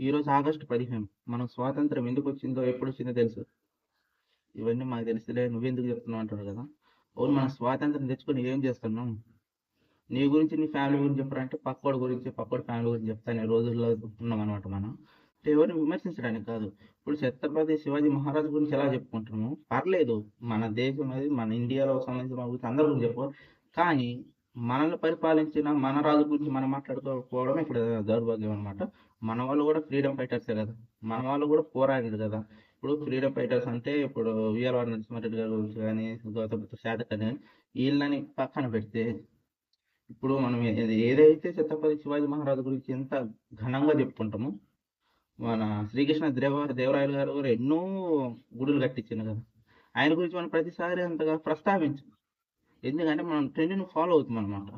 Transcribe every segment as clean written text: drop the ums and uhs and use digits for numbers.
ఈరోజు ఆగస్టు 15 మనం స్వాతంత్రం ఎందుకు వచ్చిందో ఎప్పుడు వచ్చిందో తెలుసు. ఇవన్నీ మాకు తెలుసులే, నువ్వెందుకు చెప్తున్నావు అంటారు కదా. అవును, మనం స్వాతంత్రం తెచ్చుకొని ఏం చేస్తున్నాం? నీ గురించి నీ ఫ్యామిలీ గురించి చెప్పారంటే పక్కోడి గురించి పక్కోడి ఫ్యామిలీ గురించి చెప్తానే రోజుల్లో ఉన్నాం అనమాట మనం. అంటే ఎవరిని విమర్శించడానికి కాదు. ఇప్పుడు ఛత్రపతి శివాజీ మహారాజ్ గురించి ఎలా చెప్పుకుంటున్నాము, పర్లేదు, మన దేశం అది, మన ఇండియాలో సంబంధించిన వాళ్ళ గురించి అందరి గురించి చెప్పు. కానీ మనల్ని పరిపాలించిన మన రాజు గురించి మనం మాట్లాడుకోకపోవడం ఇక్కడ దౌర్భాగ్యం అనమాట. మన వాళ్ళు కూడా ఫ్రీడమ్ ఫైటర్సే కదా, మన వాళ్ళు కూడా పోరాడారు కదా. ఇప్పుడు ఫ్రీడమ్ ఫైటర్స్ అంటే ఇప్పుడు వీఆర్ఆర్ నరసింహారెడ్డి గారి గురించి కానీ, గౌతమ్ శాతకర్ణి కానీ, వీళ్ళని పక్కన పెడితే ఇప్పుడు మనం ఏదైతే ఛత్రపతి శివాజీ మహారాజు గురించి ఎంత ఘనంగా చెప్పుకుంటామో, మన శ్రీకృష్ణ దేవరాయలు గారు కూడా ఎన్నో గుడులు కట్టించారు కదా. ఆయన గురించి మనం ప్రతిసారి అంతగా ప్రస్తావించు. ఎందుకంటే మనం ట్రెండ్ని ఫాలో అవుతాం అనమాట.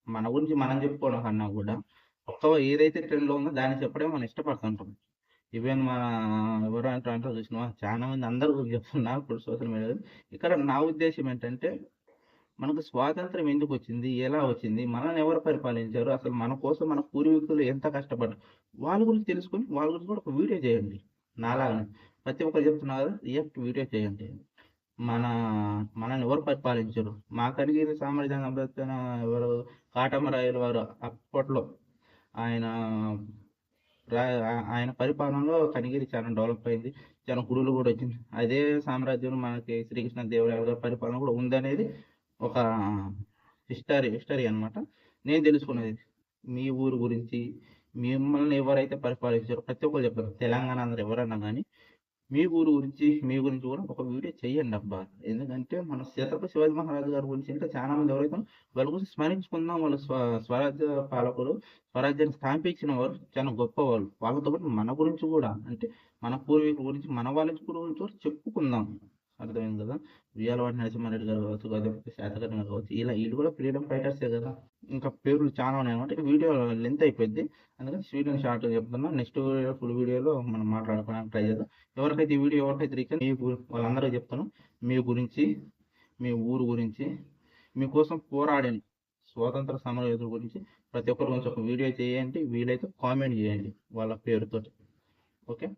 మన గురించి మనం చెప్పుకోవడం కన్నా కూడా ఏదైతే ట్రెండ్లో ఉందో దాన్ని చెప్పడం మనం ఇష్టపడుతుంటాం. ఈవెన్ మన ఎవరు అంటే చూసినా చాలా మంది అందరి గురించి చెప్తున్నా ఇప్పుడు సోషల్ మీడియాలో. ఇక్కడ నా ఉద్దేశం ఏంటంటే, మనకు స్వాతంత్రం ఎందుకు వచ్చింది, ఎలా వచ్చింది, మనల్ని ఎవరు పరిపాలించారు, అసలు మన కోసం మన పూర్వీకులు ఎంత కష్టపడ్డారు, వాళ్ళ గురించి తెలుసుకొని వాళ్ళ గురించి కూడా ఒక వీడియో చేయండి. నాలాగా ప్రతి ఒక్కరు చెప్తున్నా కదా, వీడియో చేయండి. మన మనల్ని ఎవరు పరిపాలించారు, మా కనిగిరి సామ్రాజ్యాన్ని సంబంధించిన ఎవరు, కాటమరాయలు వారు అప్పట్లో ఆయన ఆయన పరిపాలనలో కనిగిరి చాలా డెవలప్ అయింది, చాలా గుడులు కూడా వచ్చింది. అదే సామ్రాజ్యం మనకి శ్రీకృష్ణ దేవరాయల గారి పరిపాలన కూడా ఉందనేది ఒక హిస్టరీ అనమాట. నేను తెలుసుకున్నది మీ ఊరు గురించి, మిమ్మల్ని ఎవరైతే పరిపాలించారో ప్రతి ఒక్కరు చెప్తారు. తెలంగాణ అందరూ ఎవరన్నా కానీ మీ గురించి కూడా ఒక వీడియో చెయ్యండి అబ్బా. ఎందుకంటే మన ఛత్రపతి శివాజీ మహారాజు గారి గురించి ఇంకా చాలా మంది ఎవరైతే వాళ్ళ గురించి స్మరించుకుందాం. వాళ్ళు స్వరాజ్య పాలకులు, స్వరాజ్యాన్ని స్థాపించిన వారు, చాలా గొప్ప వాళ్ళు. వాళ్ళతో పాటు మన గురించి కూడా, అంటే మన పూర్వీకుల గురించి, మన వాళ్ళ గురించి కూడా చెప్పుకుందాం. అర్థమైంది కదా. వియ్యాలవాడి నరసింహారెడ్డి గారు కావచ్చు, గౌతమి శాతకర్ణి గారు కావచ్చు, వీళ్ళు కూడా ఫ్రీడమ్ ఫైటర్సే కదా. ఇంకా పేర్లు చాలా ఉన్నాయి అనమాట. ఇక వీడియో లెంత్ అయిపోయింది, అందుకని స్వీట్ షార్ట్ చెప్తున్నా. నెక్స్ట్ ఫుల్ వీడియోలో మనం మాట్లాడుకోవడానికి ట్రై చేద్దాం. ఎవరికైతే ఈ వీడియో రీచ్ వాళ్ళందరూ చెప్తాను, మీ గురించి, మీ ఊరు గురించి, మీకోసం పోరాడిన స్వాతంత్ర సమరయోధుల గురించి ప్రతి ఒక్కరి గురించి ఒక వీడియో చేయండి. వీలైతే కామెంట్ చేయండి వాళ్ళ పేరుతో. ఓకే.